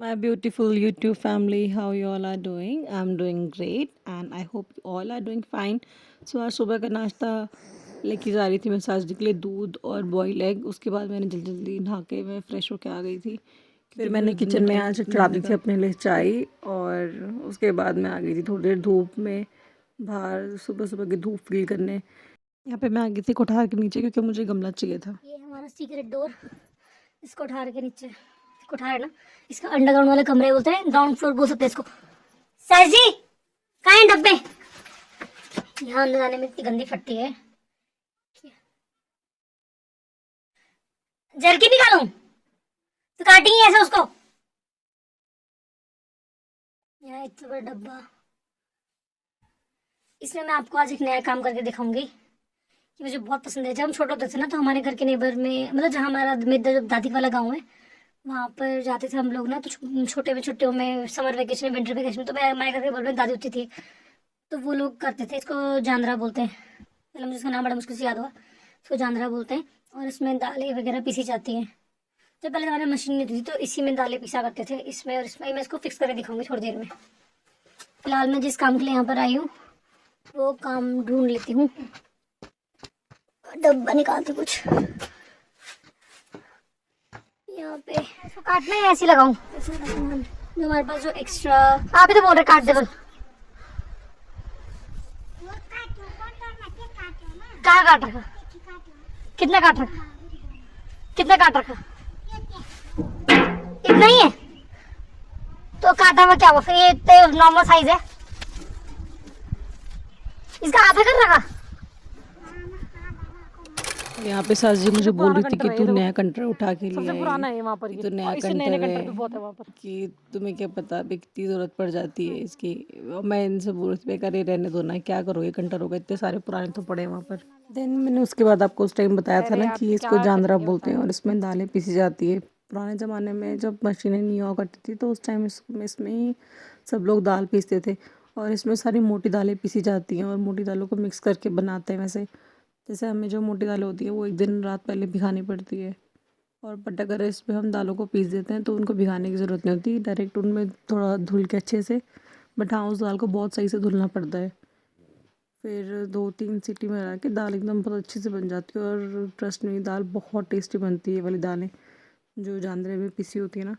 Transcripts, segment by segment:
My beautiful YouTube family, how you all are doing? I'm doing great and I hope you all are doing fine. So आज सुबह का नाश्ता लेके जा रही थी मैं साजदी के लिए दूध और बॉयल एग। उसके बाद मैंने जल्दी जल्दी नहा के मैं फ्रेश होके आ गई थी। फिर मैंने किचन में आज चढ़ा दी थी अपने लिए चाय और उसके बाद मैं आ गई थी थोड़ी देर धूप में बाहर सुबह सुबह की धूप फील करने। यहाँ पे मैं आ गई थी कोठार के नीचे क्योंकि मुझे गमला चाहिए था। ये हमारा सीक्रेट डोर, इस कोठार के नीचे। कोठार है ना, इसका अंडरग्राउंड वाले कमरे बोलते हैं, ग्राउंड फ्लोर बोल सकते हैं इसको। सर जी कहाँ है डब्बे? यहाँ अंदर जाने में इतनी गंदी फट्टी है। जर्की निकालूं तो काटेंगे ऐसे उसको। यहाँ इतना बड़ा डब्बा, इसमें मैं आपको आज एक नया काम करके दिखाऊंगी कि मुझे बहुत पसंद है। जब हम छोटे होते थे ना तो हमारे घर के नेबर में, मतलब जहाँ हमारा मेरा दादी वाला गाँव है, वहाँ पर जाते थे हम लोग ना। तो छोटे में छुट्टियों में, समर वेकेशन, विंटर वेकेशन में, तो मैं हमारे घर के बगल में दादी होती थी, तो वो लोग करते थे। इसको जांदरा बोलते हैं। पहले मुझे इसका नाम बड़ा मुश्किल से याद हुआ। इसको जांदरा बोलते हैं और इसमें दालें वगैरह पीसी जाती हैं। जब पहले हमारे मशीन नहीं थी तो इसी में दालें पीसा करते थे, इसमें। और इसमें मैं इसको फिक्स करके दिखाऊंगी थोड़ी देर में। फिलहाल मैं जिस काम के लिए यहाँ पर आई हूँ वो काम ढूंढ लेती हूँ। डब्बा निकालती कुछ यहाँ पे। इसको काटना है ऐसे लगाऊं जो हमारे पास जो एक्स्ट्रा, आप ही तो बोल रहे काट दे बल। कहाँ काट रखा? कितना काट रखा? कितना काट रखा? इतना ही है तो काटा हुआ क्या हुआ फिर? ये तो नॉर्मल साइज है, इसका आधा कर रखा। यहाँ पे सास जी मुझे बोल रही थी कि तू नया कंटर उठा के लिए आई, पुराना है वहाँ पर ये। तो नया इससे कंटर नए कंटर है भी बहुत है वहाँ पर। कि तुम्हें क्या पता अभी कितनी ज़रूरत पड़ जाती है इसकी। और मैं इनसे बोल रही थी बेकार ये रहने दो ना, क्या करोगे कंटर होगा, इतने सारे पुराने तो पड़े हैं वहाँ पर। देन मैंने उसके बाद आपको उस टाइम बताया था ना कि इसको जांदरा बोलते हैं और इसमें दालें पीसी जाती है। पुराने ज़माने में जब मशीनें नहीं हुआ करती थी तो उस टाइम इसमें ही सब लोग दाल पीसते थे और इसमें सारी मोटी दालें पीसी जाती हैं और मोटी दालों को मिक्स करके बनाते हैं। वैसे जैसे हमें जो मोटी दाल होती है वो एक दिन रात पहले भिगानी पड़ती है, और बट अगर इसमें हम दालों को पीस देते हैं तो उनको भिगाने की ज़रूरत नहीं होती, डायरेक्ट उनमें थोड़ा धुल के अच्छे से। बट हाँ, उस दाल को बहुत सही से धुलना पड़ता है। फिर 2-3 सीटी में लगा के दाल एकदम बहुत अच्छे से बन जाती है। और ट्रस्ट में दाल बहुत टेस्टी बनती है, ये वाली दालें जो जांदरे में पिसी होती है ना।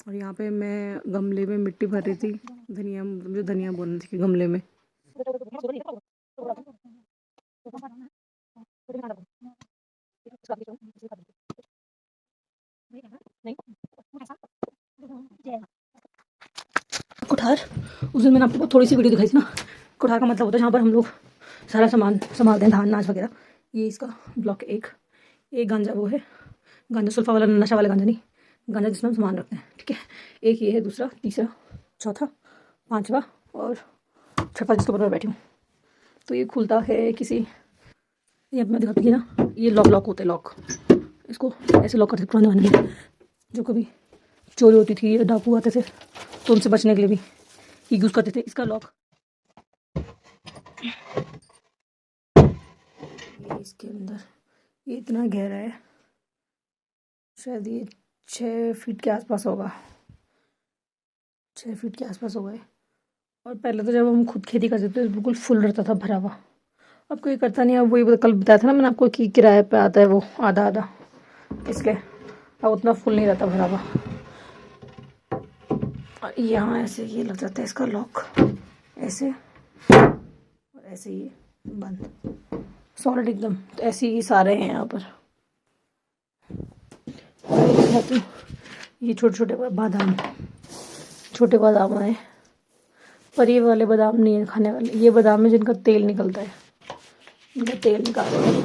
और यहाँ पे मैं गमले में मिट्टी भर रही थी, धनिया, मुझे धनिया बोलना थी कि गमले में। कोठार, उस दिन मैंने आपको थोड़ी सी वीडियो दिखाई थी ना। कोठार का मतलब होता है जहाँ पर हम लोग सारा सामान संभालते हैं, धान नाच वगैरह। ये इसका ब्लॉक एक गांजा वो है, गांजा सुल्फा वाला, नशा वाला गांजा नहीं, गांजा जिसमें हम सामान रखते हैं, ठीक है। एक ये है, दूसरा, तीसरा, चौथा, पांचवा और छठवा जिसके ऊपर मैं बैठी हूँ। तो ये खुलता है किसी, ये अब मैं दिखाती हूँ ना, ये लॉक होते हैं, लॉक। इसको ऐसे लॉक करते पुराने जमाने में, जो कभी चोरी होती थी या डाकू आते थे तो उनसे बचने के लिए भी ये यूज़ करते थे इसका लॉक। ये इसके अंदर ये इतना गहरा है, शायद ये 6 फीट के आसपास होगा, 6 फीट के आसपास होगा। और पहले तो जब हम खुद खेती करते थे तो बिल्कुल फुल रहता था, भरा हुआ। अब कोई करता नहीं। अब वही कल बताया था ना मैंने आपको कि किराए पे आता है वो आधा आधा, इसलिए अब उतना फुल नहीं रहता, भरा हुआ। और यहाँ ऐसे ये लग जाता है इसका लॉक, ऐसे और ऐसे ये बंद, सॉलिड एकदम। तो ऐसे ही सारे हैं यहाँ पर। तो ये छोटे छोटे बादाम, छोटे बादाम है, पर ये वाले बादाम नहीं है खाने वाले। ये बादाम है जिनका तेल निकलता है, इनका तेल निकाल।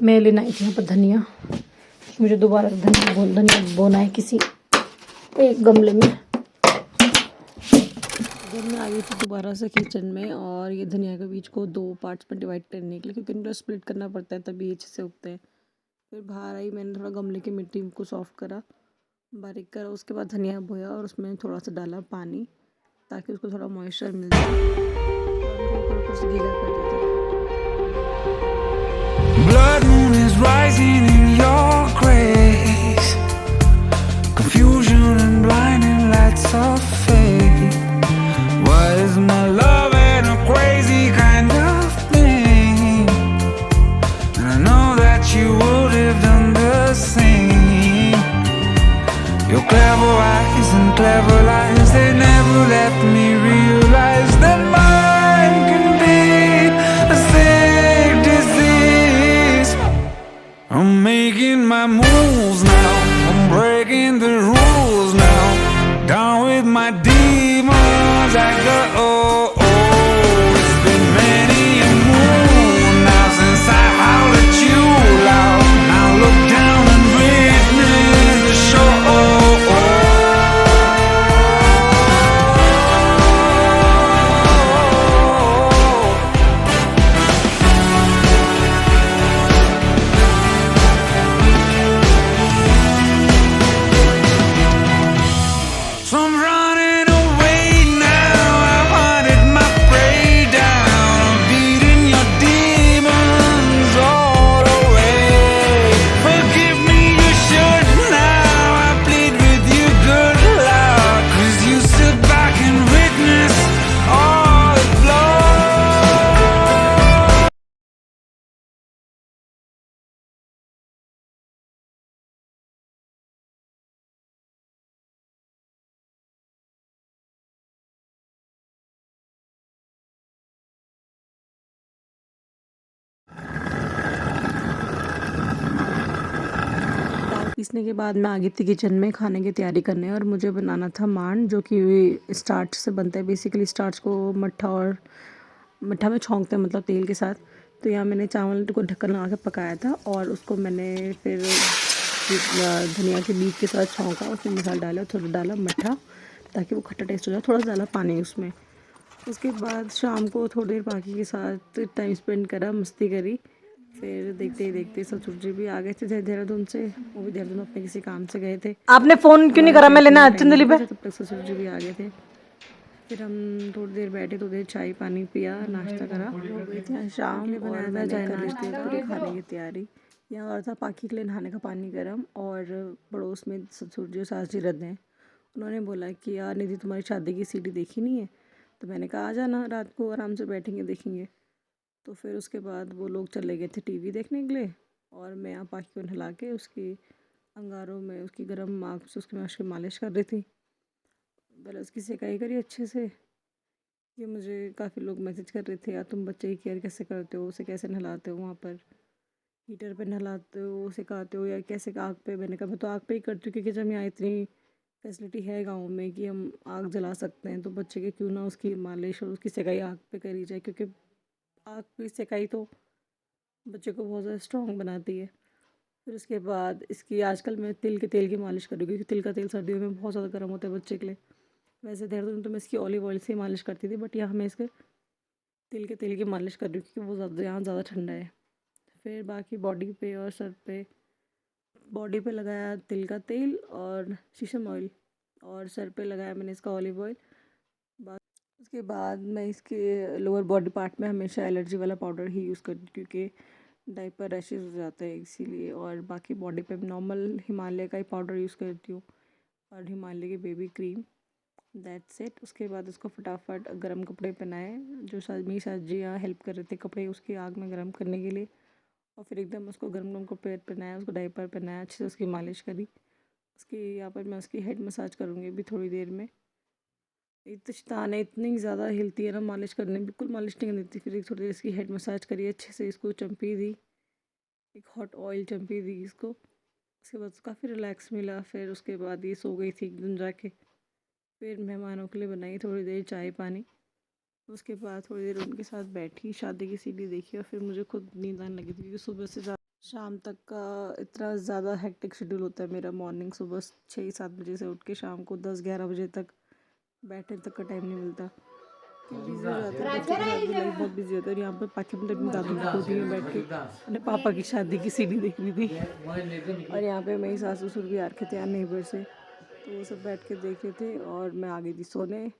मैं लेना आई थी यहाँ पर धनिया, मुझे दोबारा धनिया बोना है किसी एक गमले में। जब मैं आई थी दोबारा से किचन में और ये धनिया के बीज को 2 पार्ट्स में डिवाइड करने के लिए, क्योंकि इनको स्प्लिट करना पड़ता है तभी अच्छे से उगते हैं। फिर बाहर आई, मैंने थोड़ा गमले की मिट्टी को सॉफ्ट करा, बारीक करा। उसके बाद धनिया बोया और उसमें थोड़ा सा डाला पानी ताकि उसको थोड़ा मॉइस्चर मिल जाए, और ऊपर से गीला कर देते। Blood moon is rising in your grace, confusion and clever eyes and clever lies, they never let me realize that mine can be a sick disease. I'm making my moves now, I'm breaking the rules now. Down with my demons, I go. It's been many a moon now since I howled at you loud. Now look down and witness the show. So I'm running away now, I've hunted my prey down. I'm beating your demons all away. Forgive me, you should now, I plead with you, good luck. 'Cause you sit back and witness all the blood. दाल पीसने के बाद मैं आ गई थी kitchen में खाने की तैयारी करने, और मुझे बनाना था मांड, जो कि स्टार्च से बनता है। बेसिकली स्टार्च को मट्ठा में छौंकते हैं, मतलब तेल के साथ। तो यहाँ मैंने चावल को ढक्कन लगा के पकाया था, और उसको मैंने फिर धनिया के बीज के साथ छौंका, उसमें मसाला डाला, थोड़ा डाला मट्ठा, ताकि वो खट्टा टेस्ट हो जाए, थोड़ा सा डाला पानी उसमें। उसके बाद शाम को थोड़ी देर बाकी के साथ टाइम स्पेंड करा, मस्ती करी। फिर देखते ही देखते ससुर जी भी आ गए थे देहरादून से, वो भी देहरादून अपने किसी काम से गए थे। आपने फोन क्यों नहीं करा? मैं लेना चंदली पे। तब तक ससुर जी भी आ गए थे। फिर हम थोड़ी देर बैठे, थोड़ी देर चाय पानी पिया, नाश्ता करा, हो गई थी शाम। बनाया था चाय नाश्ते पूरी खाने की तैयारी। यहाँ और था पाखी के लिए नहाने का पानी गर्म, और पड़ोस में ससुर जी और सास जी रहते हैं। उन्होंने बोला कि यार निधि, तुम्हारी शादी की सीढ़ी देखी नहीं है? तो मैंने कहा आ जाना, रात को आराम से बैठेंगे देखेंगे। तो फिर उसके बाद वो लोग चले गए थे टीवी देखने के लिए, और मैं यहाँ पाखी को नहला के उसकी अंगारों में उसकी गर्म आग से उसकी मालिश कर रही थी। पहले उसकी सेकाई करी अच्छे से। ये मुझे काफ़ी लोग मैसेज कर रहे थे, यार तुम बच्चे की केयर कैसे करते हो, उसे कैसे नहलाते हो, वहाँ पर हीटर पे नहलाते हो, सिखाते हो, या कैसे आग पे? मैंने कहा मैं तो आग पे ही करती हूँ, क्योंकि जब यहाँ इतनी फैसिलिटी है गाँव में कि हम आग जला सकते हैं, तो बच्चे के क्यों ना उसकी मालिश और उसकी सेकाई आग पे करी जाए, क्योंकि आग की सेकाई तो बच्चे को बहुत ज़्यादा स्ट्रॉन्ग बनाती है। फिर उसके बाद इसकी आजकल मैं तिल के तेल की मालिश कर रही हूँ, क्योंकि तिल का तेल सर्दियों में बहुत ज़्यादा गर्म होता है बच्चे के लिए। वैसे देहरादून में तो मैं इसकी ऑलिव ऑयल से ही मालिश करती थी, बट यहाँ मैं इसके तिल के तेल की मालिश कर रही हूँ, क्योंकि वो यहाँ ज़्यादा ठंडा है। फिर बाकी बॉडी पे और सर पे, बॉडी पे लगाया तिल का तेल और शीशम ऑयल, और सर पे लगाया मैंने इसका ऑलिव ऑयल। उसके बाद मैं इसके लोअर बॉडी पार्ट में हमेशा एलर्जी वाला पाउडर ही यूज़ करती हूँ, क्योंकि डायपर रैशेज़ हो जाते हैं इसीलिए। और बाकी बॉडी पे नॉर्मल हिमालय का ही पाउडर यूज़ करती हूँ, और हिमालय की बेबी क्रीम, दैट्स इट। उसके बाद उसको फटाफट गर्म कपड़े पहनाए, जो मेरी सास जी यहाँ हेल्प कर रहे थे कपड़े उसकी आग में गर्म करने के लिए। और फिर एकदम उसको गर्म गर्म कपड़े पहनाया, उसको डायपर पहनाया, अच्छे से उसकी मालिश करी। उसकी यहाँ पर मैं उसकी हेड मसाज करूँगी अभी थोड़ी देर में। इतनी शैतान है, इतनी ज़्यादा हिलती है ना मालिश करने, बिल्कुल मालिश नहीं करनी थी। फिर एक थोड़ी देर इसकी हेड मसाज करी अच्छे से, इसको चम्पी दी, एक हॉट ऑयल चम्पी दी इसको। उसके बाद काफ़ी रिलैक्स मिला। फिर उसके बाद ये सो गई थी एकदम जाके। फिर मेहमानों के लिए बनाई थोड़ी देर चाय पानी। उसके बाद थोड़ी देर उनके साथ बैठी, शादी की सीढ़ी देखी, और फिर मुझे खुद नींद आने लगी थी, क्योंकि सुबह से शाम तक का इतना ज़्यादा हेक्टिक शेड्यूल होता है मेरा। मॉर्निंग सुबह 6-7 बजे से उठ के शाम को 10-11 बजे तक बैठने तक का टाइम नहीं मिलता, बिजी हो जाते हैं बच्चों के साथ भी, लाइफ बहुत बिजी होता है। और यहाँ पर पाकि में अपनी दादू की गोदी में बैठ के अपने पापा की शादी की सीढ़ी देख रही थी। और यहाँ पे मेरी सास ससुर भी आ रखे थे यार नेबर से, तो वो सब बैठ के देख रहे थे, और मैं आ गई थी सोने।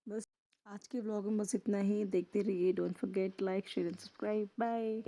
बस आज के व्लॉग में बस इतना ही। देखते रहिए, don't forget like share and subscribe. Bye.